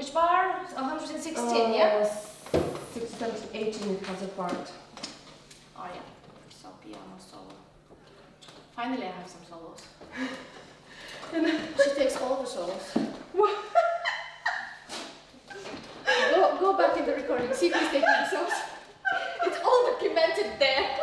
Which bar? 116, yeah? 6, 18 it has a part. Oh yeah, so piano solo. Finally I have some solos. She takes all the solos. What? Go back in the recording, see if he's taking the solos. It's all documented there.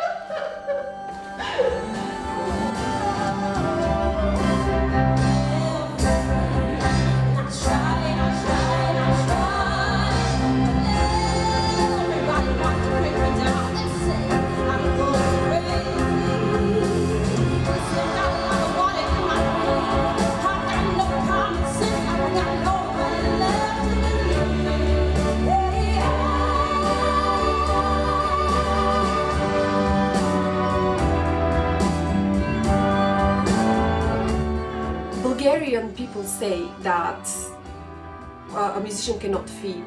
Bulgarian people say that a musician cannot feed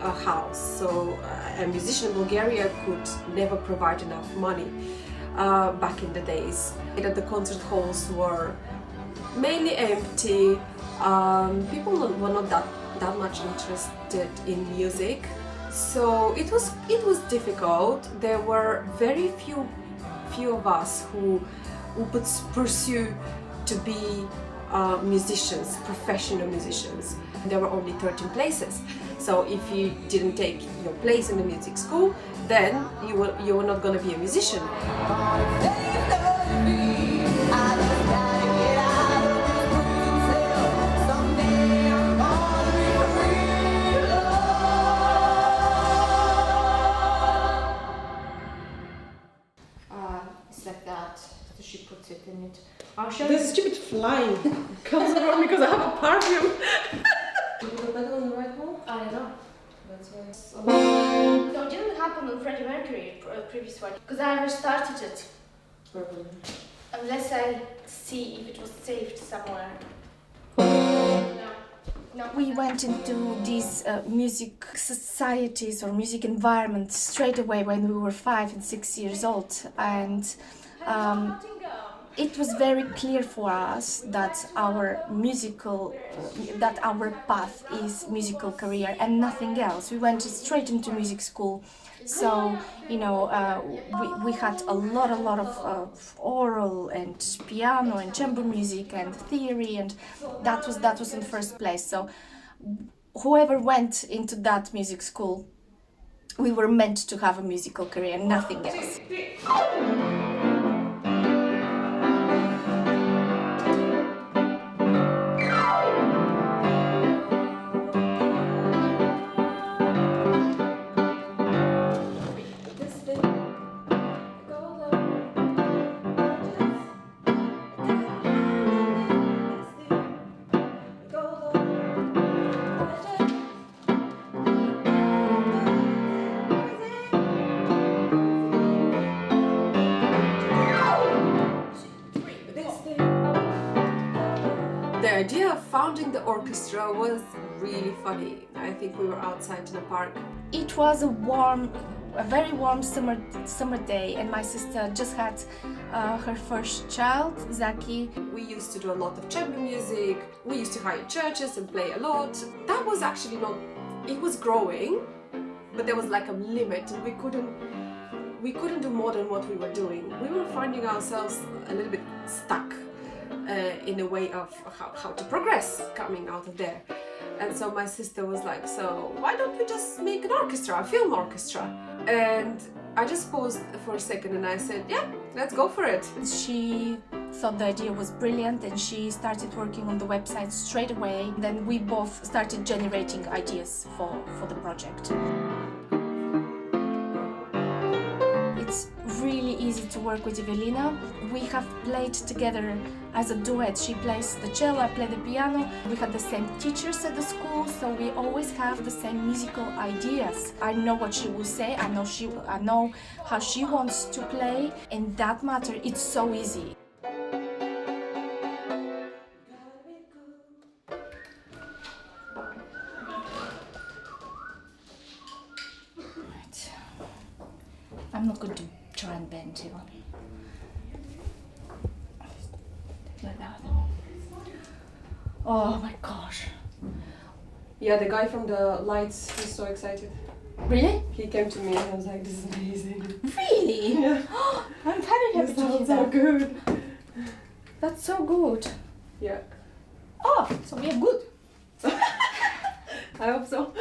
a house, so a musician in Bulgaria could never provide enough money back in the days. That the concert halls were mainly empty. People were not that much interested in music, so it was difficult. There were very few of us who would pursue to be musicians, professional musicians. There were only 13 places, so if you didn't take your place in the music school, then you were not going to be a musician. It's like that, so she puts it in it. There's a stupid fly comes around because I have a perfume. Did you put on the right one? I don't know. That's why. No, it didn't happen on Freddie Mercury, previous one, because I restarted it. Probably. Unless I see if it was saved somewhere. No. No. We went into these music societies or music environments straight away when we were 5 and 6 years old, and it was very clear for us that our path is musical career and nothing else. We went straight into music school, so you know we had a lot of oral and piano and chamber music and theory, and that was in the first place. So whoever went into that music school, we were meant to have a musical career and nothing else. The idea of founding the orchestra was really funny. I think we were outside in a park. It was a very warm summer day, and my sister just had her first child, Zaki. We used to do a lot of chamber music. We used to hire churches and play a lot. That was actually not. It was growing, but there was like a limit, and we couldn't do more than what we were doing. We were finding ourselves a little bit stuck in a way of how to progress coming out of there. And so my sister was like, so why don't we just make an orchestra, a film orchestra? And I just paused for a second and I said, yeah, let's go for it. She thought the idea was brilliant and she started working on the website straight away. Then we both started generating ideas for the project. It's really easy to work with Evelina. We have played together as a duet. She plays the cello, I play the piano. We had the same teachers at the school, so we always have the same musical ideas. I know what she will say, I know how she wants to play. In that matter, it's so easy. Right. I'm not going to try and bend you. Like that. Oh my gosh. Yeah, the guy from the lights was so excited. Really? He came to me and I was like, this is amazing. Really? Yeah. I'm very happy This to hear sounds so that. good. That's so good. Yeah. Oh, so we are good. I hope so.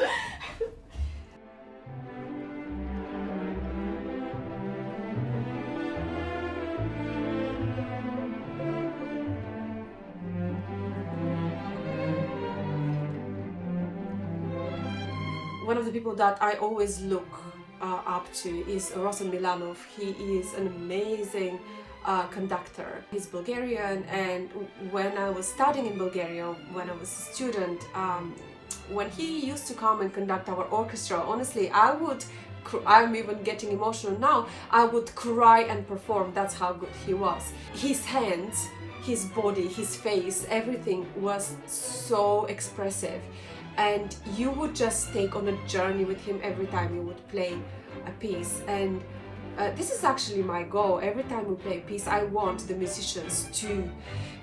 One of the people that I always look up to is Rosen Milanov. He is an amazing conductor. He's Bulgarian, and when I was studying in Bulgaria, when I was a student, when he used to come and conduct our orchestra, honestly, I'm even getting emotional now, I would cry and perform. That's how good he was. His hands, his body, his face, everything was so expressive. And you would just take on a journey with him every time you would play a piece. And this is actually my goal. Every time we play a piece, I want the musicians to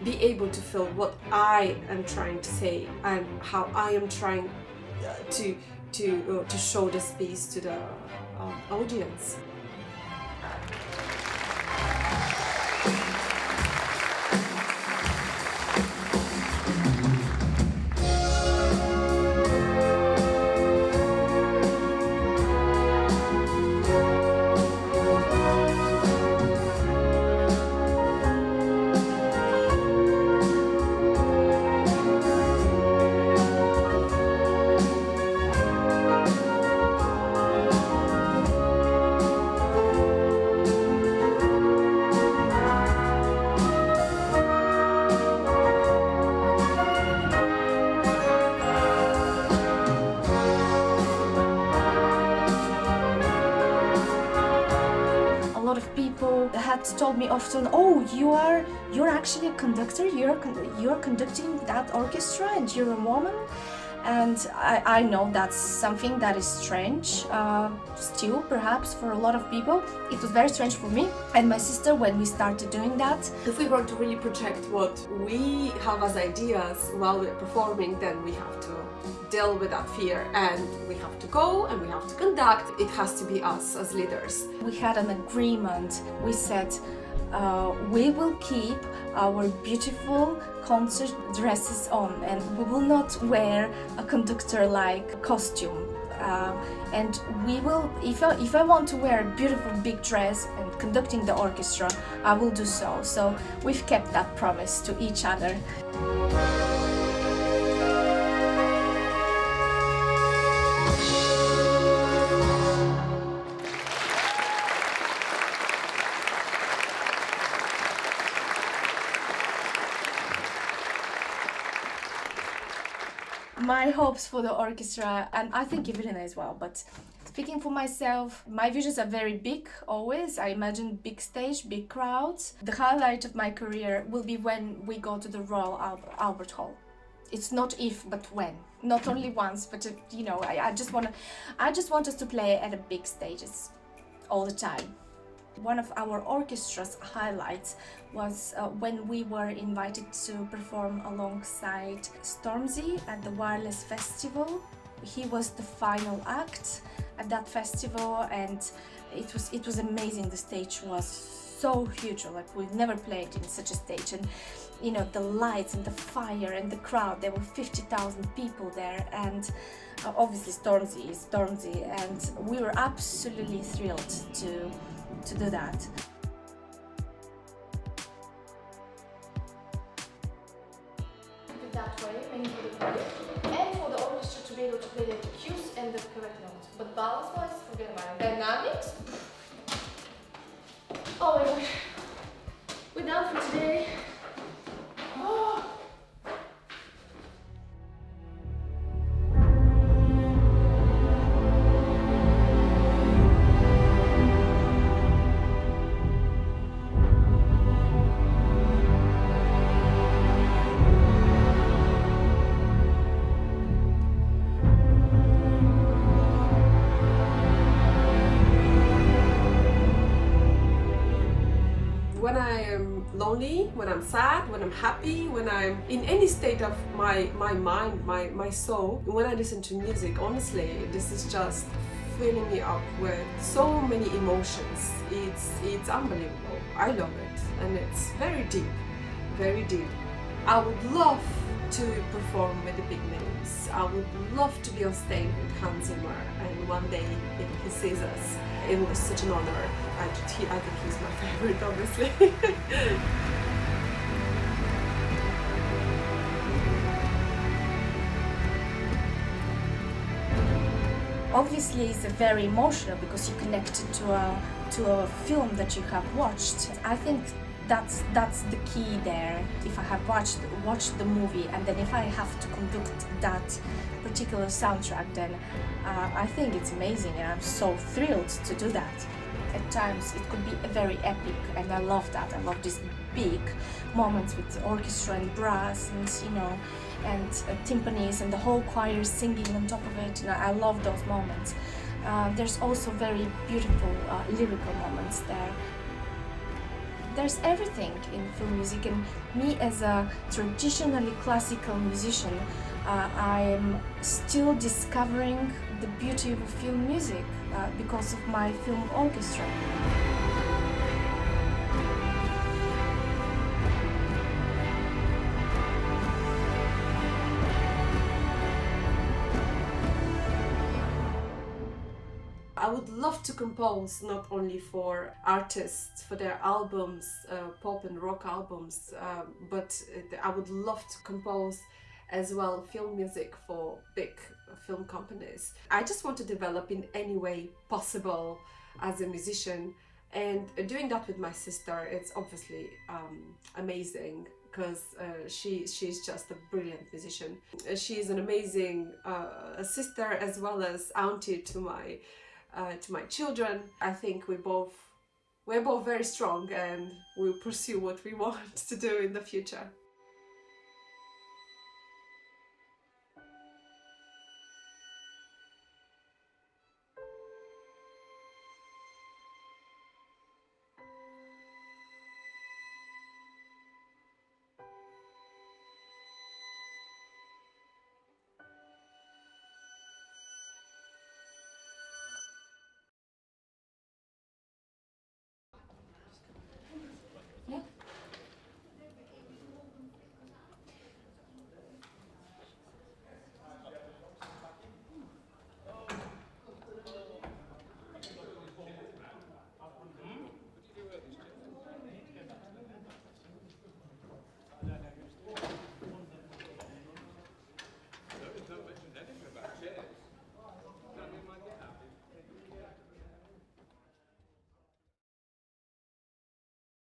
be able to feel what I am trying to say and how I am trying to show this piece to the audience. People had told me often, "Oh, you're actually a conductor. You're conducting that orchestra, and you're a woman." And I know that's something that is strange, still perhaps for a lot of people. It was very strange for me and my sister when we started doing that. If we want to really project what we have as ideas while we're performing, then we have to deal with that fear, and we have to go and we have to conduct. It has to be us as leaders. We had an agreement. We said we will keep our beautiful concert dresses on, and we will not wear a conductor-like costume. And we will, if I want to wear a beautiful big dress and conducting the orchestra, I will do so. So we've kept that promise to each other. My hopes for the orchestra, and I think Evelina as well, but speaking for myself, my visions are very big always. I imagine big stage, big crowds. The highlight of my career will be when we go to the Royal Albert Hall. It's not if, but when. Not only once, but you know, I just want us to play at a big stages all the time. One of our orchestra's highlights was when we were invited to perform alongside Stormzy at the Wireless Festival. He was the final act at that festival, and it was amazing. The stage was so huge, like we've never played in such a stage, and you know, the lights and the fire and the crowd, there were 50,000 people there, and obviously Stormzy is Stormzy, and we were absolutely thrilled to do that. That way, mainly for the choir, and for the orchestra to be able to play the cues and the correct notes. But balance-wise, forget about it. Dynamics? Oh my gosh, we're done for today. Oh. lonely, when I'm sad, when I'm happy, when I'm in any state of my mind, my soul. When I listen to music, honestly, this is just filling me up with so many emotions. It's unbelievable. I love it, and it's very deep, very deep. I would love to perform with the big names. I would love to be on stage with Hans Zimmer, and one day if he sees us, it was such an honor. I think he's my favorite, obviously. Obviously, it's very emotional because you connected to a film that you have watched. I think that's the key there. If I have watched the movie, and then if I have to conduct that particular soundtrack, then I think it's amazing, and I'm so thrilled to do that. At times it could be very epic, and I love that. I love these big moments with the orchestra and brass, and timpanis and the whole choir singing on top of it. And I love those moments. There's also very beautiful lyrical moments there. There's everything in film music, and me as a traditionally classical musician, I'm still discovering the beauty of film music because of my film orchestra. I would love to compose not only for artists, for their albums, pop and rock albums, but I would love to compose as well film music for big film companies. I just want to develop in any way possible as a musician, and doing that with my sister, it's obviously amazing, because she's just a brilliant musician. She's an amazing sister as well as auntie to my children. I think we're both very strong, and we'll pursue what we want to do in the future.